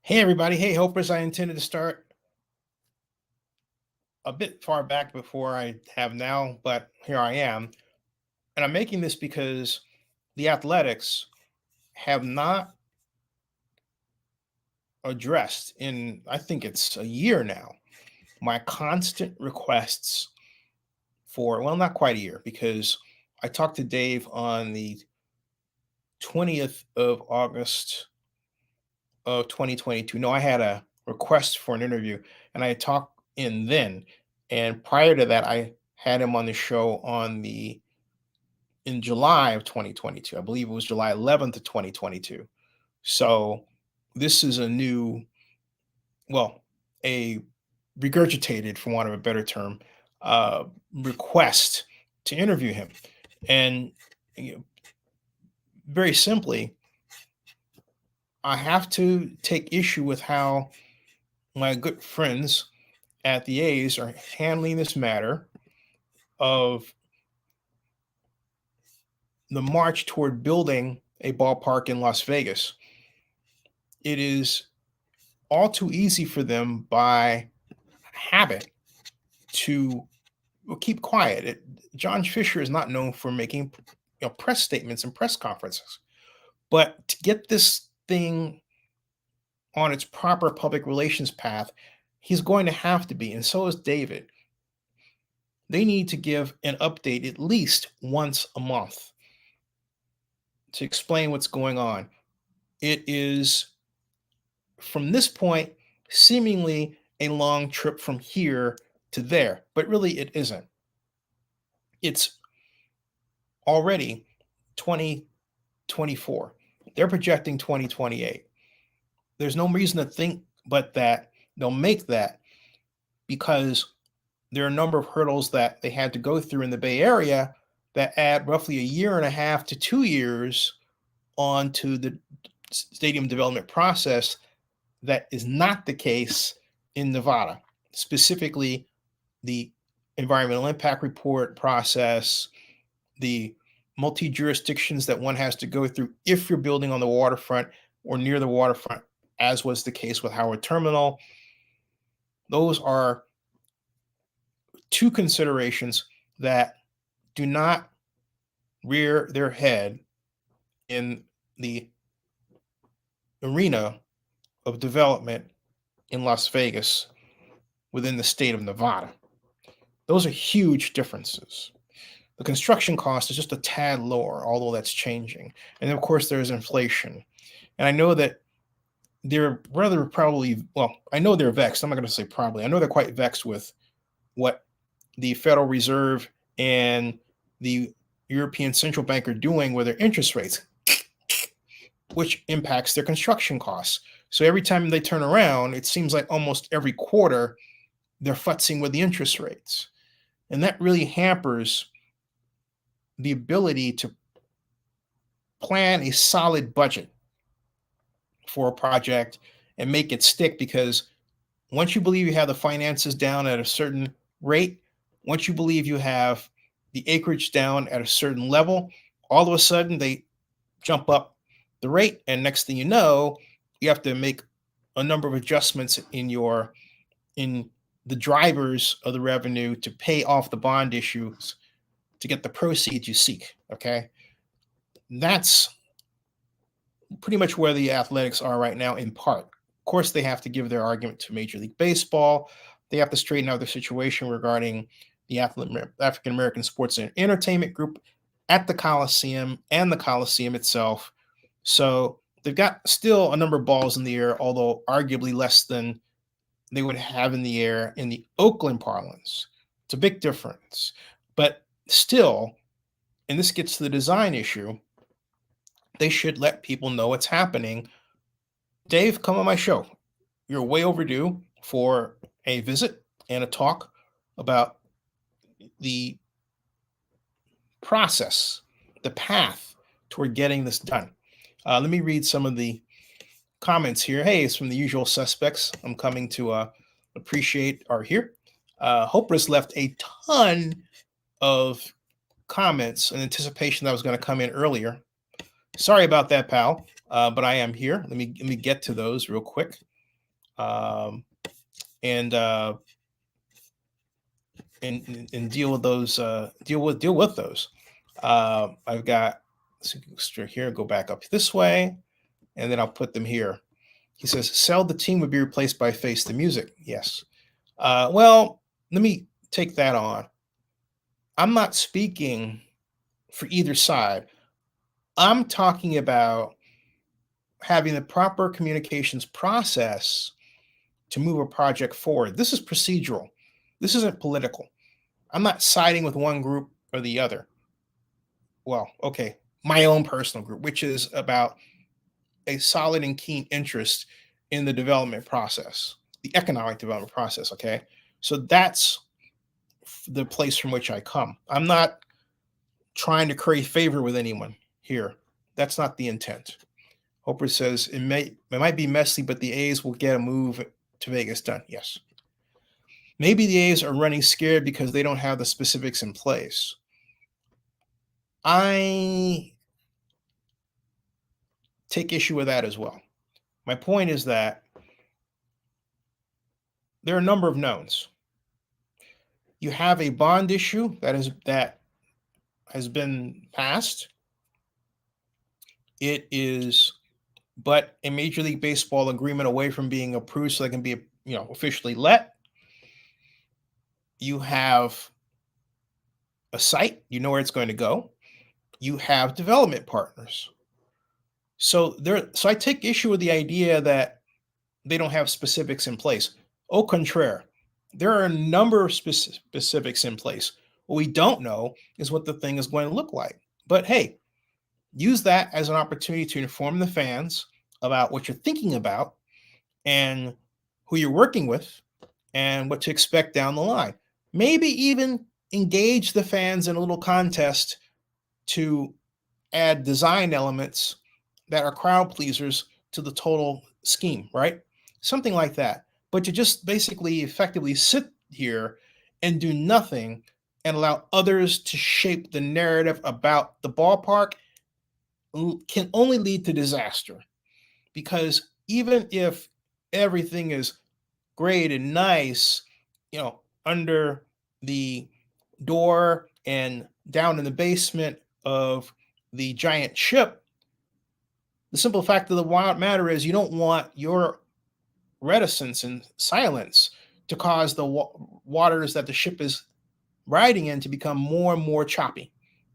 Hey everybody, hey Hopers. I intended to start a bit far back before I have now, but here I am. And I'm making this because the Athletics have not addressed in, I think it's a year now, my constant requests for, well, not quite a year, because I talked to Dave on the 20th of August of 2022. No, I had a request for an interview and I had talked in then. And prior to that, I had him on the show in July of 2022. I believe it was July 11th of 2022. So this is a new, well, a regurgitated, for want of a better term, request to interview him. And you know, very simply, I have to take issue with how my good friends at the A's are handling this matter of the march toward building a ballpark in Las Vegas. It is all too easy for them by habit to keep quiet. John Fisher is not known for making press statements and press conferences, but to get this thing on its proper public relations path, he's going to have to be, and so is David. They need to give an update at least once a month to explain what's going on. It is, from this point, seemingly a long trip from here to there, but really it isn't. It's already 2024. They're projecting 2028. There's no reason to think but that they'll make that, because there are a number of hurdles that they had to go through in the Bay Area that add roughly a year and a half to 2 years onto the stadium development process. That is not the case in Nevada, specifically the environmental impact report process, the multi jurisdictions that one has to go through if you're building on the waterfront or near the waterfront, as was the case with Howard Terminal. Those are two considerations that do not rear their head in the arena of development in Las Vegas within the state of Nevada. Those are huge differences. The construction cost is just a tad lower, although that's changing. And of course, there's inflation. And I know that they're rather probably, well, I know they're vexed. I'm not going to say probably. I know they're quite vexed with what the Federal Reserve and the European Central Bank are doing with their interest rates, which impacts their construction costs. So every time they turn around, it seems like almost every quarter they're futzing with the interest rates. And that really hampers the ability to plan a solid budget for a project and make it stick, because once you believe you have the finances down at a certain rate, once you believe you have the acreage down at a certain level, all of a sudden they jump up the rate, and next thing you know, you have to make a number of adjustments in the drivers of the revenue to pay off the bond issues to get the proceeds you seek. Okay, that's pretty much where the Athletics are right now, in part. Of course, they have to give their argument to Major League Baseball. They have to straighten out their situation regarding the African American Sports and Entertainment Group at the Coliseum and the Coliseum itself. So they've got still a number of balls in the air, although arguably less than they would have in the air in the Oakland parlance. It's a big difference. But still, and this gets to the design issue, they should let people know what's happening. Dave, come on my show. You're way overdue for a visit and a talk about the process, the path toward getting this done. Let me read some of the comments here. Hey, it's from the usual suspects. I'm coming to appreciate are here. Hopeless left a ton of comments in anticipation that was going to come in earlier. Sorry about that, pal, but I am here. Let me get to those real quick. um, and and deal with those. Deal with those. I've got, let's see here. Go back up this way, and then I'll put them here. He says, "Sell the team would be replaced by Face the Music." Yes. Well, let me take that on. I'm not speaking for either side. I'm talking about having the proper communications process to move a project forward. This is procedural. This isn't political. I'm not siding with one group or the other. Well, okay, my own personal group, which is about a solid and keen interest in the development process, the economic development process. Okay. So that's the place from which I come. I'm not trying to curry favor with anyone here. That's not the intent. Hopper says it might be messy, but the A's will get a move to Vegas done. Yes. Maybe the A's are running scared because they don't have the specifics in place. I take issue with that as well. My point is that there are a number of knowns. You have a bond issue that has been passed. It is but a Major League Baseball agreement away from being approved so they can be, officially let. You have a site, you know where it's going to go. You have development partners. So I take issue with the idea that they don't have specifics in place. Au contraire, there are a number of specifics in place. What we don't know is what the thing is going to look like. But hey, use that as an opportunity to inform the fans about what you're thinking about and who you're working with and what to expect down the line. Maybe even engage the fans in a little contest to add design elements that are crowd pleasers to the total scheme, right? Something like that. But to just basically effectively sit here and do nothing and allow others to shape the narrative about the ballpark can only lead to disaster. Because even if everything is great and nice, under the door and down in the basement of the giant ship, the simple fact of the matter is you don't want your reticence and silence to cause the waters that the ship is riding in to become more and more choppy.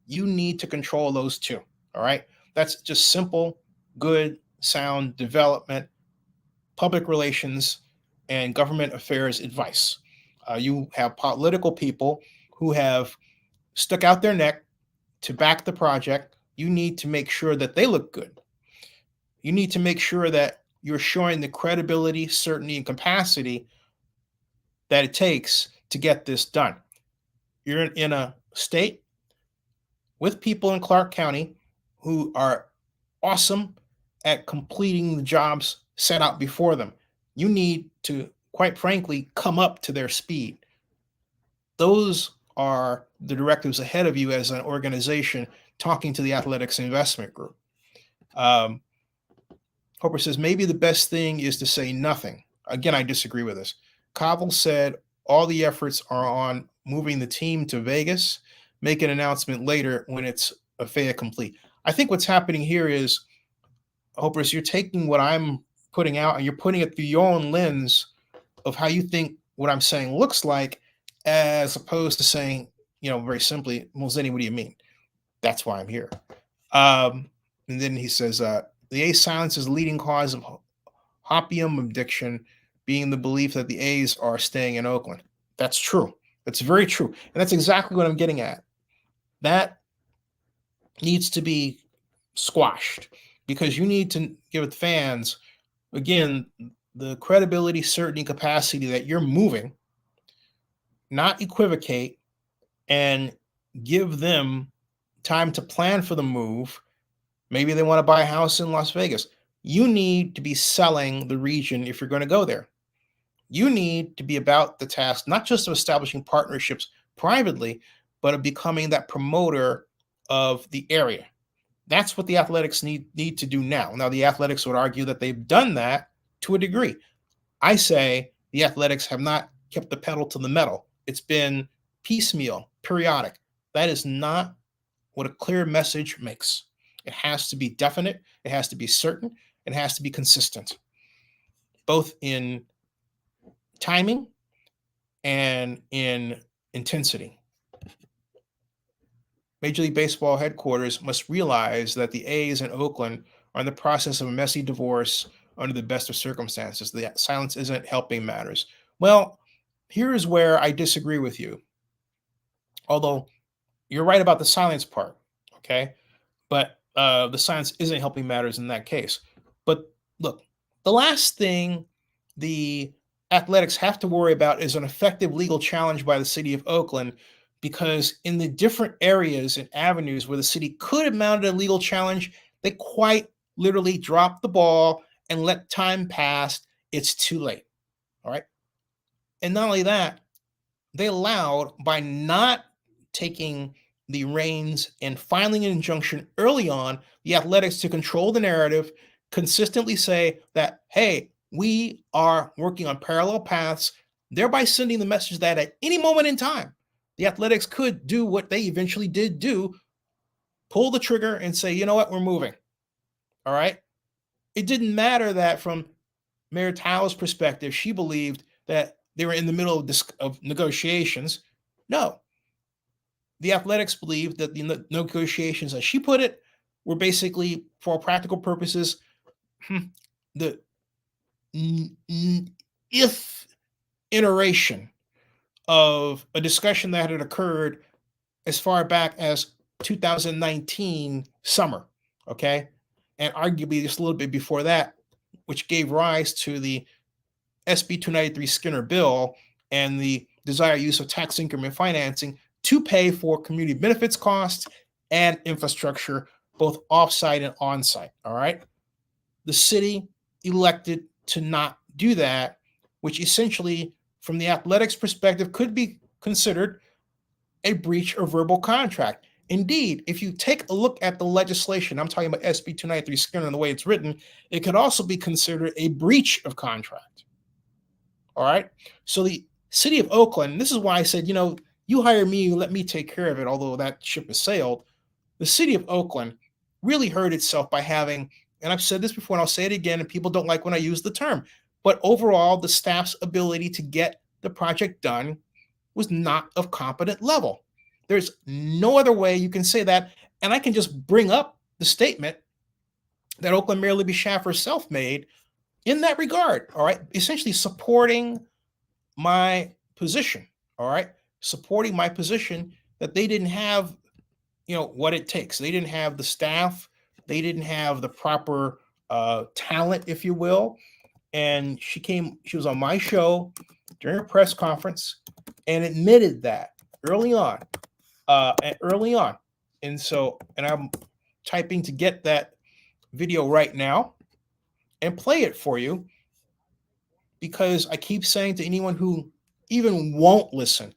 You need to control those too. All right. That's just simple, good, sound development, public relations, and government affairs advice. You have political people who have stuck out their neck to back the project. You need to make sure that they look good. You need to make sure that you're showing the credibility, certainty, and capacity that it takes to get this done. You're in a state with people in Clark County who are awesome at completing the jobs set out before them. You need to, quite frankly, come up to their speed. Those are the directives ahead of you as an organization talking to the athletics investment group. Hopper says maybe the best thing is to say nothing. Again, I disagree with this. Kaval said all the efforts are on moving the team to Vegas. Make an announcement later when it's a fait complete. I think what's happening here is, Hopper, is you're taking what I'm putting out and you're putting it through your own lens of how you think what I'm saying looks like, as opposed to saying, very simply, well, Zennie, what do you mean? That's why I'm here. And then he says, the A silence is the leading cause of opium addiction, being the belief that the A's are staying in Oakland. That's true. That's very true. And that's exactly what I'm getting at. That needs to be squashed because you need to give the fans, again, the credibility, certainty, capacity that you're moving, not equivocate, and give them time to plan for the move. Maybe they want to buy a house in Las Vegas. You need to be selling the region if you're going to go there. You need to be about the task, not just of establishing partnerships privately, but of becoming that promoter of the area. That's what the Athletics need to do now. Now, the Athletics would argue that they've done that to a degree. I say the Athletics have not kept the pedal to the metal. It's been piecemeal, periodic. That is not what a clear message makes. It has to be definite, it has to be certain, it has to be consistent, both in timing and in intensity. Major League Baseball headquarters must realize that the A's in Oakland are in the process of a messy divorce under the best of circumstances. The silence isn't helping matters. Well, here's where I disagree with you. Although you're right about the silence part, okay? But the silence isn't helping matters in that case. But look, the last thing the Athletics have to worry about is an effective legal challenge by the city of Oakland, because in the different areas and avenues where the city could have mounted a legal challenge, they quite literally dropped the ball and let time pass. It's too late. All right. And not only that, they allowed, by not taking the reins and filing an injunction early on, the Athletics to control the narrative, consistently say that, hey, we are working on parallel paths, thereby sending the message that at any moment in time, the Athletics could do what they eventually did do, pull the trigger and say, you know what, we're moving. All right. It didn't matter that from Mayor Tao's perspective, she believed that they were in the middle of negotiations. No, the Athletics believed that the negotiations, as she put it, were basically, for all practical purposes, the if iteration of a discussion that had occurred as far back as 2019 summer, okay? And arguably just a little bit before that, which gave rise to the SB 293 Skinner bill and the desired use of tax increment financing to pay for community benefits costs and infrastructure, both offsite and onsite. All right. The city elected to not do that, which essentially, from the Athletics perspective, could be considered a breach of verbal contract. Indeed, if you take a look at the legislation, I'm talking about SB 293 Skinner and the way it's written, it could also be considered a breach of contract. All right. So the city of Oakland, this is why I said, you hire me, you let me take care of it, although that ship has sailed. The city of Oakland really hurt itself by having, and I've said this before and I'll say it again, and people don't like when I use the term, but overall, the staff's ability to get the project done was not of competent level. There's no other way you can say that. And I can just bring up the statement that Oakland Mayor Libby Schaff herself made in that regard. All right. Essentially supporting my position. All right. Supporting my position that they didn't have, what it takes. They didn't have the staff. They didn't have the proper talent, if you will. And she was on my show during a press conference and admitted that early on. And I'm typing to get that video right now and play it for you, because I keep saying to anyone who even won't listen,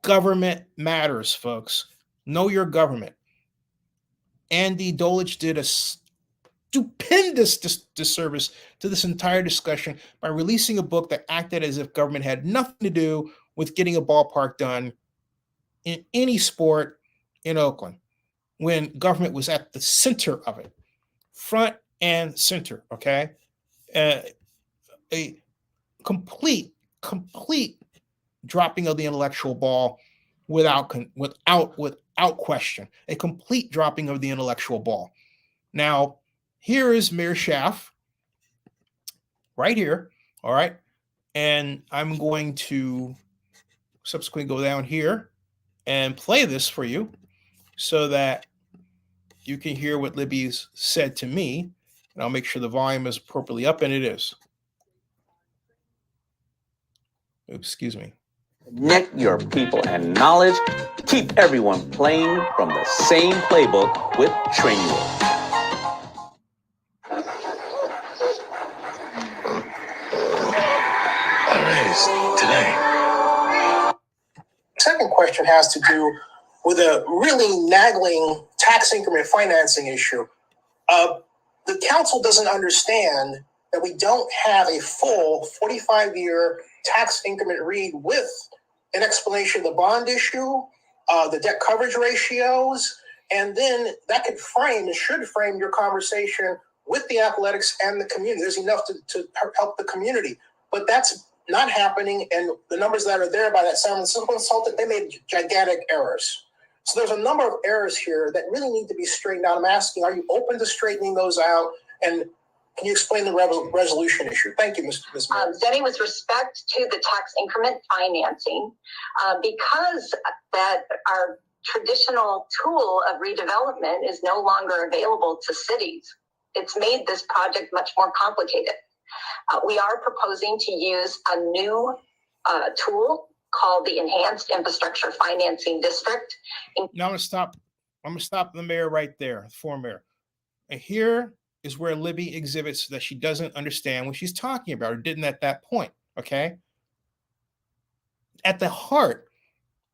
government matters, folks. Know your government. Andy Dolich did a stupendous disservice to this entire discussion by releasing a book that acted as if government had nothing to do with getting a ballpark done in any sport in Oakland, when government was at the center of it, front and center. Okay. A complete dropping of the intellectual ball without question, a complete dropping of the intellectual ball. Now, here is Mayor Schaff right here. All right. And I'm going to subsequently go down here and play this for you so that you can hear what Libby's said to me. And I'll make sure the volume is appropriately up, and it is. Oops, excuse me. Connect your people and knowledge. Keep everyone playing from the same playbook with Training. Today. Second question has to do with a really nagging tax increment financing issue. The council doesn't understand that we don't have a full 45-year tax increment read with an explanation of the bond issue, the debt coverage ratios, and then that could frame and should frame your conversation with the athletics and the community. There's enough to help the community, but that's not happening. And the numbers that are there by that San Francisco consultant, they made gigantic errors. So there's a number of errors here that really need to be straightened out. I'm asking, are you open to straightening those out? And can you explain the resolution issue? Thank you, Ms. Mayor. Zennie, with respect to the tax increment financing, because that our traditional tool of redevelopment is no longer available to cities, it's made this project much more complicated. We are proposing to use a new tool called the Enhanced Infrastructure Financing District. Now I'm gonna stop the mayor right there, the former mayor. And here is where Libby exhibits that she doesn't understand what she's talking about, or didn't at that point. Okay. At the heart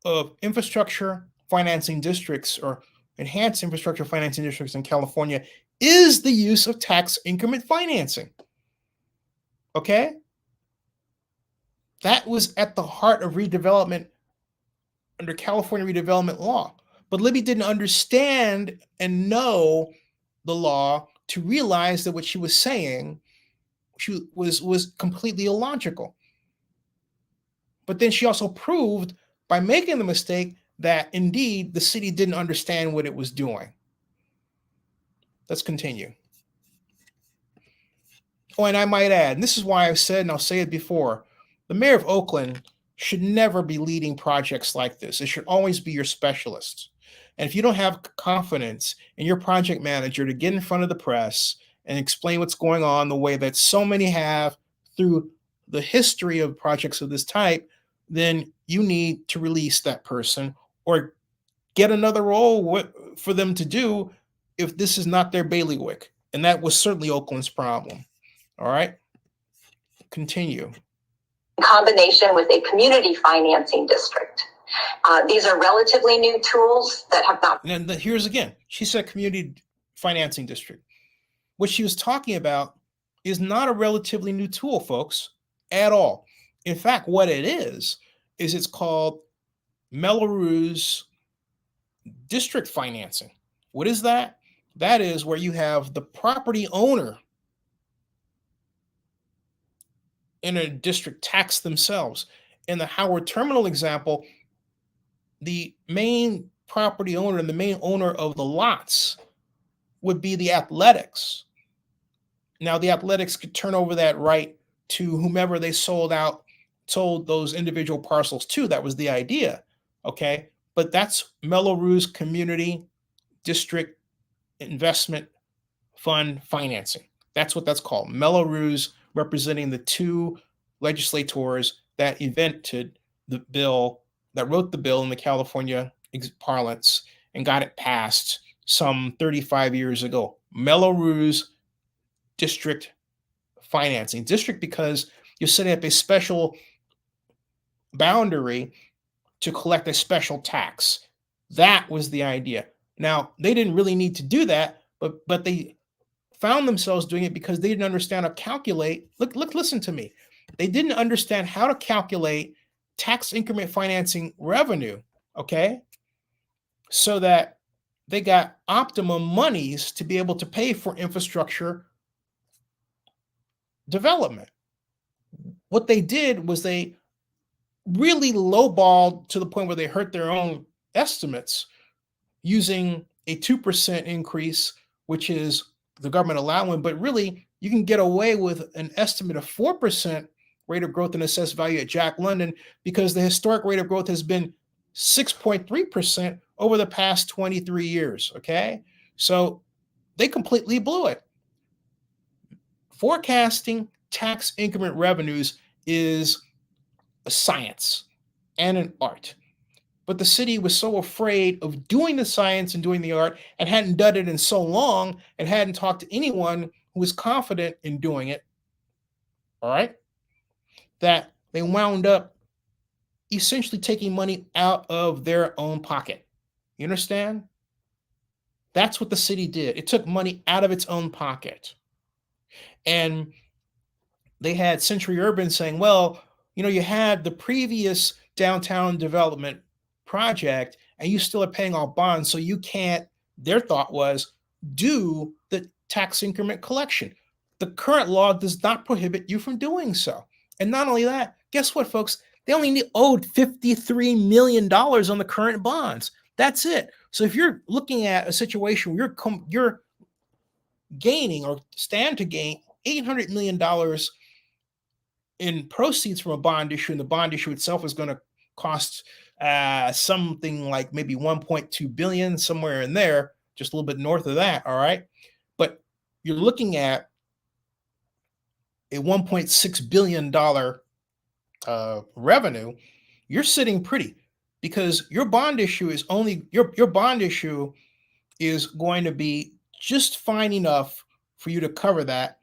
of infrastructure financing districts, or enhanced infrastructure financing districts in California, is the use of tax increment financing. Okay. That was at the heart of redevelopment under California redevelopment law. But Libby didn't understand and know the law to realize that what she was saying was completely illogical. But then she also proved by making the mistake that indeed the city didn't understand what it was doing. Let's continue. Oh, and I might add, and this is why I've said, and I'll say it before, the mayor of Oakland should never be leading projects like this. It should always be your specialists. And if you don't have confidence in your project manager to get in front of the press and explain what's going on the way that so many have through the history of projects of this type, then you need to release that person or get another role for them to do if this is not their bailiwick. And that was certainly Oakland's problem. All right, continue. In combination with a community financing district. These are relatively new tools that have not. And then here's again, she said community financing district. What she was talking about is not a relatively new tool, folks, at all. In fact, what it is it's called Melrose district financing. What is that? That is where you have the property owner in a district tax themselves. In the Howard Terminal example, the main property owner and the main owner of the lots would be the athletics. Now, the athletics could turn over that right to whomever they sold those individual parcels to. That was the idea. Okay. But that's Melrose Community District Investment Fund Financing. That's what that's called. Melrose representing the two legislators that invented the bill, that wrote the bill in the California parlance and got it passed some 35 years ago. Melrose District Financing. District because you're setting up a special boundary to collect a special tax. That was the idea. Now, they didn't really need to do that, but they found themselves doing it because they didn't understand how to calculate. Listen to me. They didn't understand how to calculate tax increment financing revenue, okay? So that they got optimum monies to be able to pay for infrastructure development. What they did was they really lowballed to the point where they hurt their own estimates using a 2% increase, which is the government allowing, but really you can get away with an estimate of 4% rate of growth in assessed value at Jack London because the historic rate of growth has been 6.3% over the past 23 years, okay? So they completely blew it. Forecasting tax increment revenues is a science and an art. But the city was so afraid of doing the science and doing the art and hadn't done it in so long and hadn't talked to anyone who was confident in doing it, all right, that they wound up essentially taking money out of their own pocket. You understand? That's what the city did. It took money out of its own pocket. And they had Century Urban saying, well, you know, you had the previous downtown development project and you still are paying all bonds, so you can't, their thought was, do the tax increment collection. The current law does not prohibit you from doing so. And not only that, guess what, folks? They only owed $53 million on the current bonds. That's it. So if you're looking at a situation where you're gaining or stand to gain $800 million in proceeds from a bond issue, and the bond issue itself is going to cost something like maybe 1.2 billion, somewhere in there, just a little bit north of that. All right. But you're looking at a $1.6 billion revenue. You're sitting pretty, because your bond issue is only your bond issue is going to be just fine enough for you to cover that.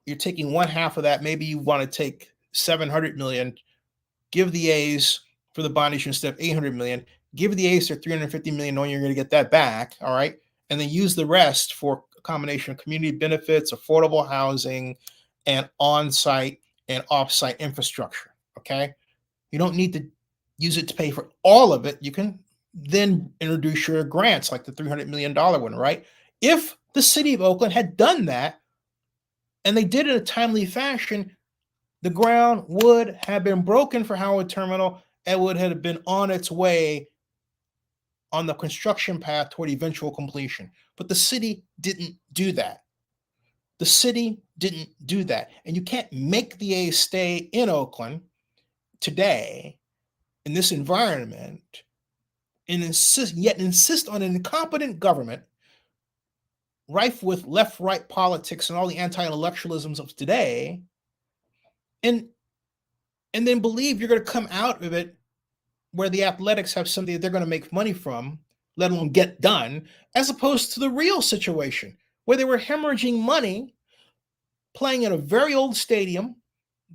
You're taking one half of that. Maybe you want to take 700 million, give the A's for the bond issue instead of 800 million, give the A's their 350 million, knowing you're going to get that back. All right. And then use the rest for a combination of community benefits, affordable housing, and on-site and off-site infrastructure. Okay. You don't need to use it to pay for all of it. You can then introduce your grants like the $300 million one, right? If the city of Oakland had done that, and they did it in a timely fashion, the ground would have been broken for Howard Terminal and would have been on its way on the construction path toward eventual completion. But the city didn't do that. The city didn't do that. And you can't make the A's stay in Oakland today in this environment and insist on an incompetent government rife with left-right politics and all the anti-intellectualisms of today, and then believe you're going to come out of it where the Athletics have something that they're going to make money from, let alone get done, as opposed to the real situation where they were hemorrhaging money playing in a very old stadium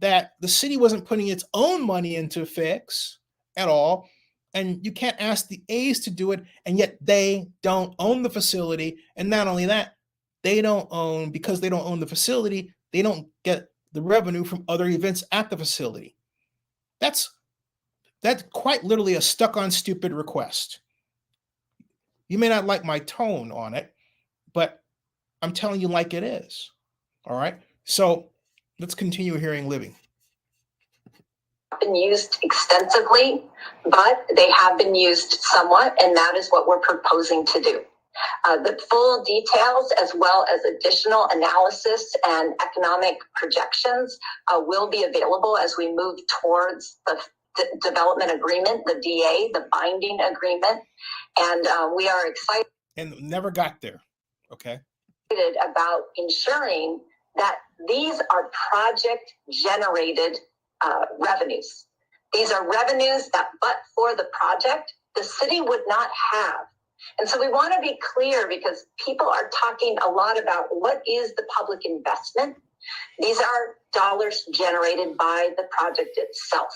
that the city wasn't putting its own money into fix at all. And you can't ask the A's to do it, and yet they don't own the facility. And not only that, because they don't own the facility, they don't get the revenue from other events at the facility. That's quite literally a stuck on stupid request. You may not like my tone on it, but I'm telling you like it is. All right. So let's continue hearing living. Been used extensively, but they have been used somewhat, and that is what we're proposing to do. The full details, as well as additional analysis and economic projections, will be available as we move towards the development agreement, the DA, the binding agreement, and we are excited. And never got there. Okay. About ensuring that these are project-generated revenues. These are revenues that, but for the project, the city would not have. And so we want to be clear, because people are talking a lot about what is the public investment. These are dollars generated by the project itself.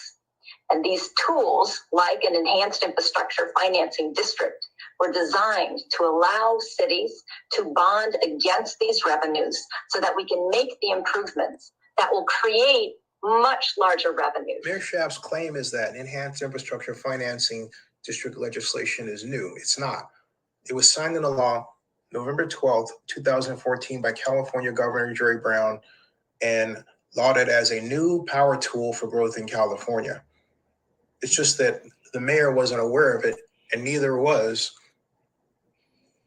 And these tools, like an enhanced infrastructure financing district, were designed to allow cities to bond against these revenues so that we can make the improvements that will create much larger revenues. Mayor Schaaf's claim is that enhanced infrastructure financing district legislation is new. It's not. It was signed into law November 12th, 2014 by California Governor Jerry Brown and lauded as a new power tool for growth in California. It's just that the mayor wasn't aware of it, and neither was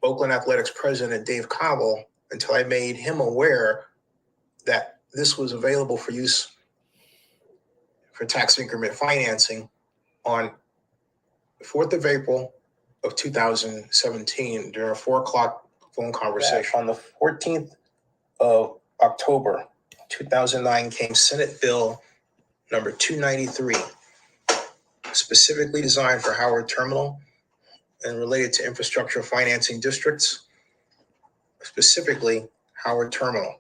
Oakland Athletics president Dave Kaval until I made him aware that this was available for use for tax increment financing on the 4th of April of 2017 during a 4:00 phone conversation. On the 14th of October 2009 came Senate Bill number 293, specifically designed for Howard Terminal and related to infrastructure financing districts, specifically Howard Terminal.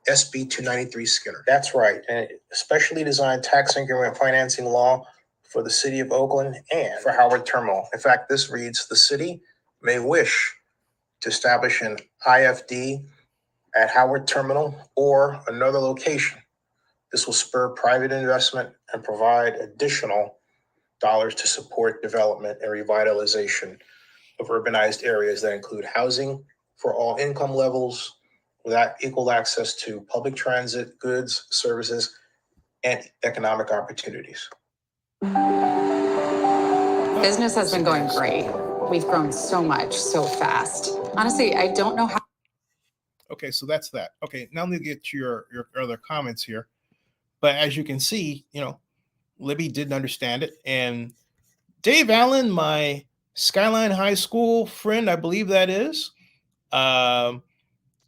SB 293 Skinner. That's right. And specially designed tax increment financing law for the city of Oakland and for Howard Terminal. In fact, this reads, the city may wish to establish an IFD at Howard Terminal or another location. This will spur private investment and provide additional dollars to support development and revitalization of urbanized areas that include housing for all income levels, with equal access to public transit, goods, services, and economic opportunities. Business has been going great. We've grown so much, so fast. Honestly, I don't know how. Okay, so that's that. Okay, now let me get to your other comments here. But as you can see, Libby didn't understand it. And Dave Allen, my Skyline High School friend, I believe that is.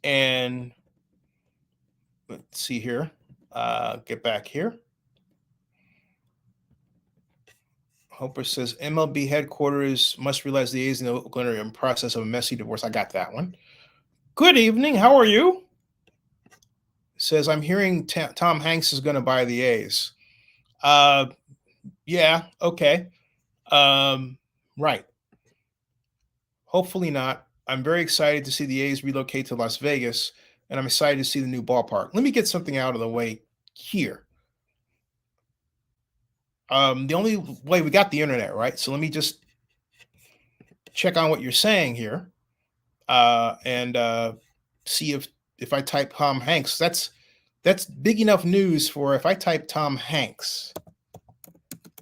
And let's see here. Get back here. Hoper says MLB headquarters must realize the A's in the Oakland are in process of a messy divorce. I got that one. Good evening. How are you? Says I'm hearing Tom Hanks is going to buy the A's. Yeah. Okay. Right. Hopefully not. I'm very excited to see the A's relocate to Las Vegas, and I'm excited to see the new ballpark. Let me get something out of the way here. The only way we got the internet, right? So let me just check on what you're saying here, and see if I type Tom Hanks. That's big enough news for if I type Tom Hanks,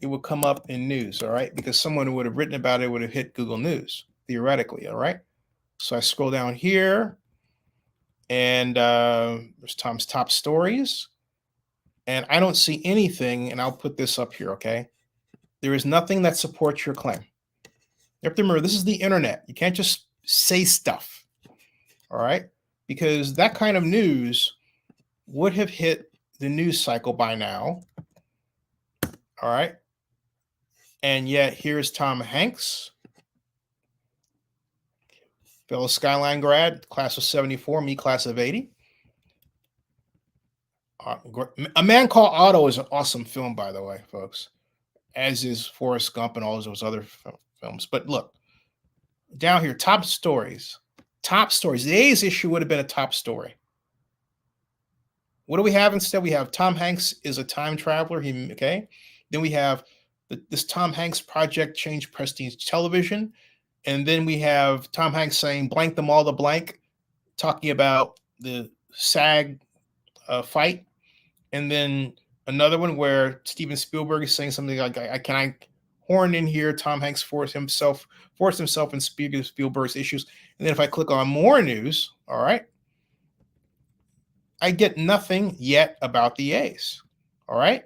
it would come up in news, all right? Because someone who would have written about it would have hit Google News, theoretically, all right? So I scroll down here, and there's Tom's top stories. And I don't see anything, and I'll put this up here, okay? There is nothing that supports your claim. You have to remember, this is the internet. You can't just say stuff, all right? Because that kind of news would have hit the news cycle by now, all right? And yet, here's Tom Hanks, fellow Skyline grad, class of 74, me class of 80. A Man Called Otto is an awesome film, by the way, folks, as is Forrest Gump and all those other films. But look, down here, top stories. Top stories. The A's issue would have been a top story. What do we have instead? We have Tom Hanks is a time traveler. Then we have this Tom Hanks project changed prestige television. And then we have Tom Hanks saying blank them all the blank, talking about the SAG fight. And then another one where Steven Spielberg is saying something like, I horn in here, Tom Hanks forced himself in Spielberg's issues. And then if I click on more news, all right, I get nothing yet about the A's. All right.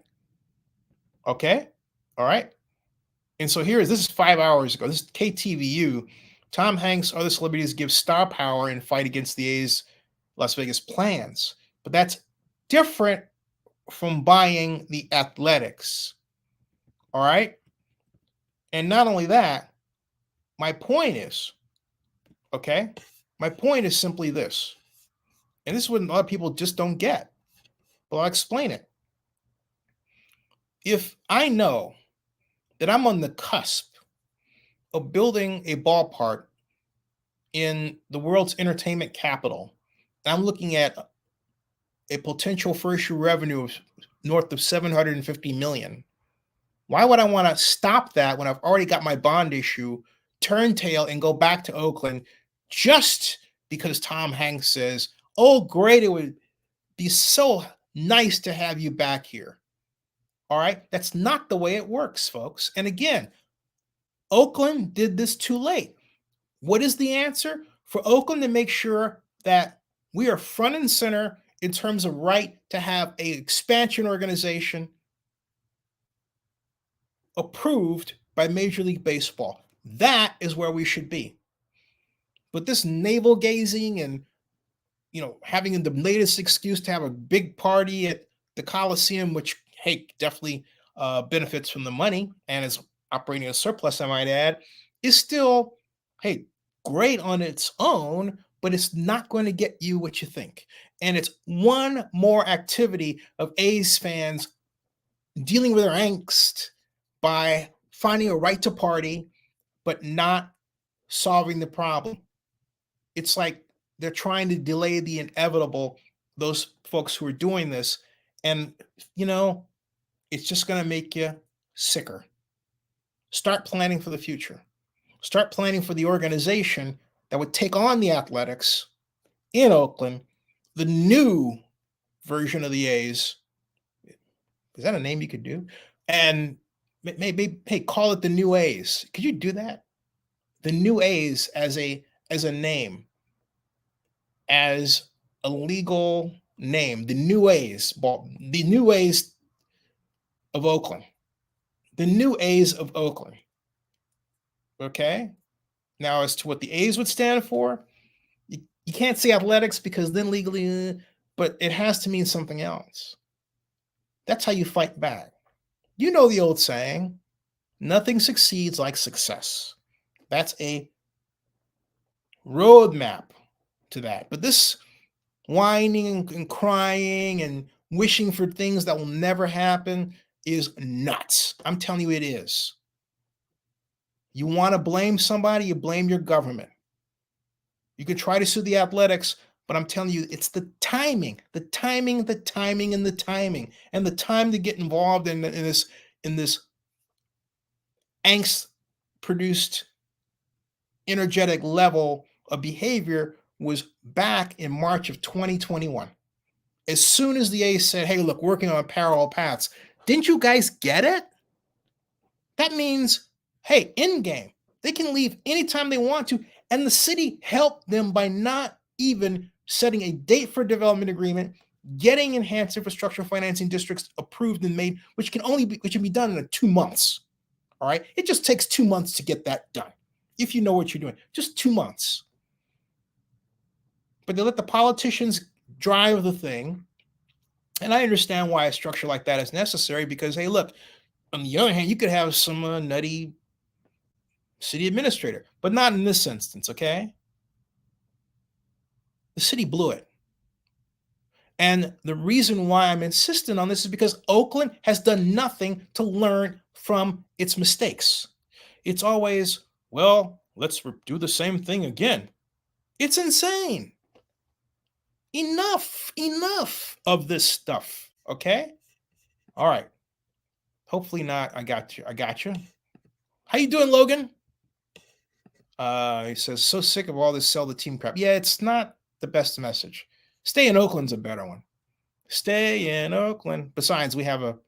Okay. All right. And so this is 5 hours ago. This is KTVU. Tom Hanks, other celebrities give star power and fight against the A's Las Vegas plans. But that's different from buying the Athletics. All right. And not only that, my point is simply this. And this is what a lot of people just don't get. But I'll explain it. If I know that I'm on the cusp of building a ballpark in the world's entertainment capital, and I'm looking at a potential first-year revenue of north of $750 million. Why would I want to stop that when I've already got my bond issue, turn tail, and go back to Oakland just because Tom Hanks says, oh, great, it would be so nice to have you back here. All right? That's not the way it works, folks. And again, Oakland did this too late. What is the answer? For Oakland to make sure that we are front and center in terms of right to have an expansion organization approved by Major League Baseball. That is where we should be. But this navel gazing and, having the latest excuse to have a big party at the Coliseum, which, hey, definitely benefits from the money and is operating a surplus, I might add, is still, hey, great on its own, but it's not going to get you what you think. And it's one more activity of A's fans dealing with their angst by finding a right to party, but not solving the problem. It's like they're trying to delay the inevitable, those folks who are doing this. And, it's just going to make you sicker. Start planning for the future. Start planning for the organization that would take on the Athletics in Oakland, the new version of the A's. Is that a name you could do? And maybe, hey, call it the New A's. Could you do that? The New A's as a name, as a legal name. The New A's, the New A's of Oakland. The New A's of Oakland. Okay? Now, as to what the A's would stand for, you can't say athletics because then legally, but it has to mean something else. That's how you fight back. You know the old saying, nothing succeeds like success. That's a roadmap to that. But this whining and crying and wishing for things that will never happen is nuts. I'm telling you, it is. You want to blame somebody, you blame your government. You could try to sue the Athletics, but I'm telling you, it's the timing, and the timing, and the time to get involved in this angst-produced, energetic level of behavior was back in March of 2021. As soon as the A's said, hey, look, working on parallel paths, didn't you guys get it? That means, hey, in game, they can leave anytime they want to, and the city helped them by not even setting a date for development agreement, getting enhanced infrastructure financing districts approved and made, which can be done in 2 months. All right, it just takes 2 months to get that done. If you know what you're doing, just 2 months. But they let the politicians drive the thing. And I understand why a structure like that is necessary because, hey, look, on the other hand, you could have some nutty city administrator, but not in this instance, okay? The city blew it. And the reason why I'm insistent on this is because Oakland has done nothing to learn from its mistakes. It's always, well, let's do the same thing again. It's insane. Enough of this stuff, okay? All right. Hopefully not. I got you. How you doing, Logan? He says, so sick of all this sell the team crap. Yeah, it's not the best message. Stay in Oakland's a better one. Stay in Oakland. Besides, we have a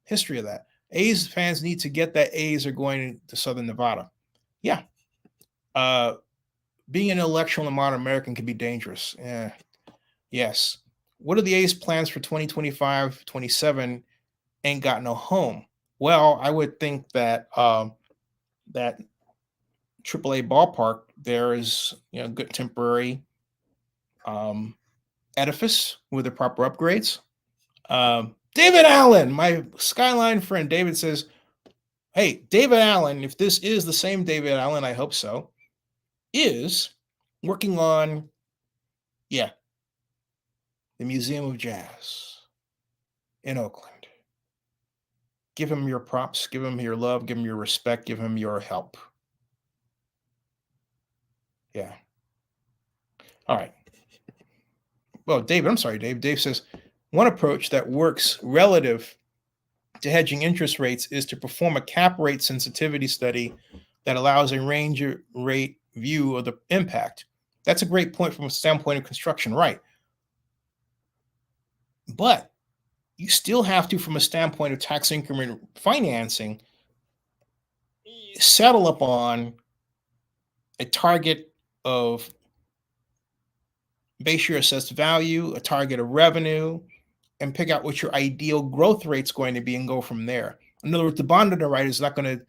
history of that. A's fans need to get that A's are going to Southern Nevada. Yeah. Being an intellectual and modern American can be dangerous. Yeah. Yes. What are the A's plans for 2025, 27? Ain't got no home. Well, I would think that that AAA ballpark there is good temporary edifice with the proper upgrades. David Allen, my Skyline friend, David says, hey, David Allen, if this is the same David Allen, I hope so, is working on, the Museum of Jazz in Oakland. Give him your props, give him your love, give him your respect, give him your help. Yeah. All right. Well, David, I'm sorry, Dave. Dave says, one approach that works relative to hedging interest rates is to perform a cap rate sensitivity study that allows a range rate view of the impact. That's a great point from a standpoint of construction, right? But you still have to, from a standpoint of tax increment financing, settle upon a target of base year assessed value, a target of revenue, and pick out what your ideal growth rate is going to be and go from there. In other words, the bond underwriter is not going to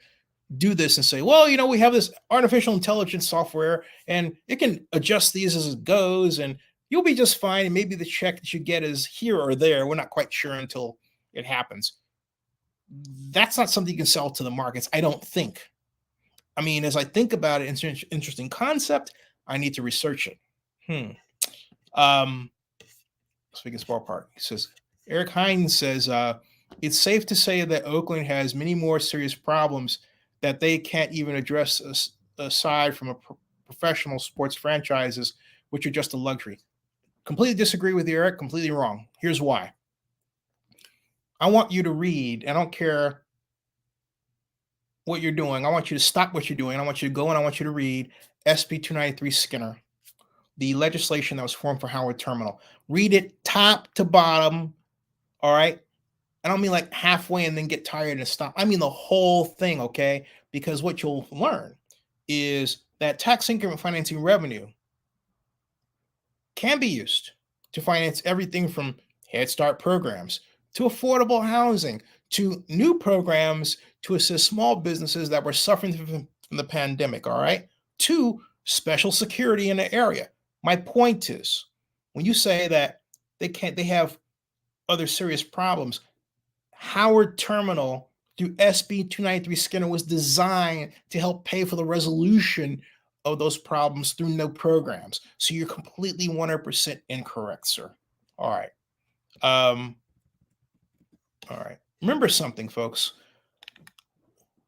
do this and say, well, we have this artificial intelligence software and it can adjust these as it goes and you'll be just fine. And maybe the check that you get is here or there. We're not quite sure until it happens. That's not something you can sell to the markets, I don't think. I mean, as I think about it, it's an interesting concept. I need to research it. Las Vegas Ballpark. He says, Eric Hines says, it's safe to say that Oakland has many more serious problems that they can't even address aside from professional sports franchises which are just a luxury. Completely disagree with you, Eric. Completely wrong. Here's why. I want you to read. I don't care what you're doing. I want you to stop what you're doing. I want you to go and I want you to read SB 293 Skinner, the legislation that was formed for Howard Terminal. Read it top to bottom. All right. I don't mean like halfway and then get tired and stop. I mean the whole thing, okay? Because what you'll learn is that tax increment financing revenue can be used to finance everything from Head Start programs to affordable housing to new programs to assist small businesses that were suffering from the pandemic, all right? To special security in the area. My point is, when you say that they have other serious problems, Howard Terminal through SB 293 Skinner was designed to help pay for the resolution of those problems through no programs. So you're completely 100% incorrect, sir. All right. All right. Remember something, folks.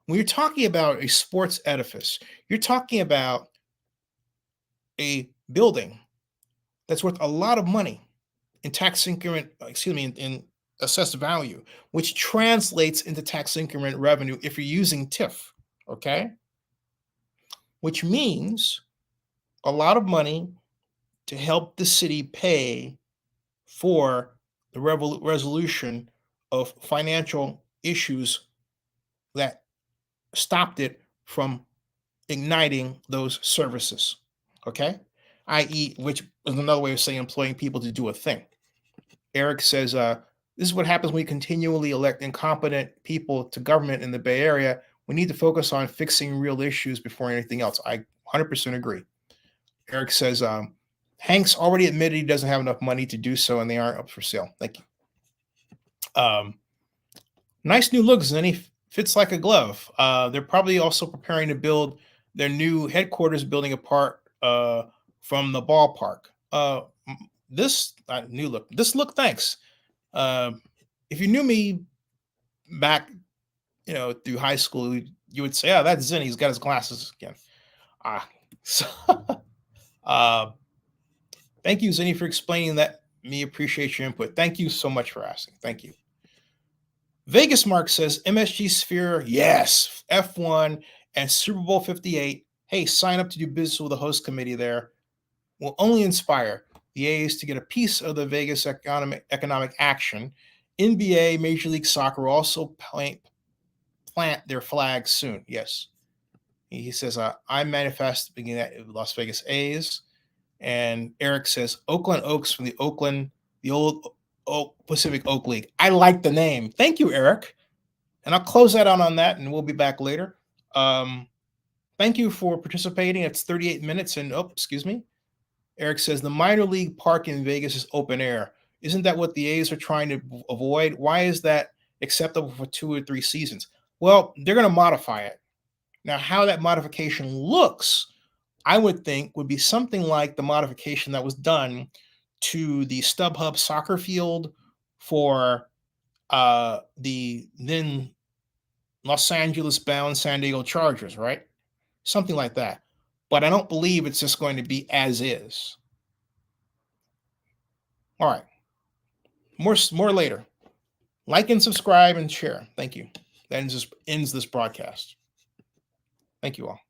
When you're talking about a sports edifice, you're talking about a building that's worth a lot of money in tax increment, in assessed value, which translates into tax increment revenue if you're using TIF, okay? Which means a lot of money to help the city pay for the resolution of financial issues that stopped it from igniting those services, okay? I.e., which is another way of saying employing people to do a thing. Eric says, this is what happens when we continually elect incompetent people to government in the Bay Area. We need to focus on fixing real issues before anything else. I 100% agree. Eric says, Hanks already admitted he doesn't have enough money to do so, and they aren't up for sale. Thank you. Nice new look, Zenny. Fits like a glove. They're probably also preparing to build their new headquarters building apart from the ballpark. This new look. This look, thanks. If you knew me back, through high school, you would say, "Oh, that's Zenny. He's got his glasses again." So, thank you, Zenny, for explaining that. Me appreciate your input. Thank you so much for asking. Thank you. Vegas Mark says MSG Sphere, yes, F1 and Super Bowl 58. Hey, sign up to do business with the host committee there. Will only inspire the A's to get a piece of the Vegas economic action. NBA, Major League Soccer will also plant their flags soon. Yes. He says, I manifest beginning at Las Vegas A's. And Eric says, Oakland Oaks from the old Pacific Oak League. I like the name. Thank you, Eric. And I'll close that out on that, and we'll be back later. Thank you for participating. It's 38 minutes. And, excuse me. Eric says, the minor league park in Vegas is open air. Isn't that what the A's are trying to avoid? Why is that acceptable for 2 or 3 seasons? Well, they're going to modify it. Now, how that modification looks, I would think, would be something like the modification that was done to the StubHub soccer field for the then Los Angeles-bound San Diego Chargers, right? Something like that. But I don't believe it's just going to be as is. All right. More later. Like and subscribe and share. Thank you. That ends this broadcast. Thank you all.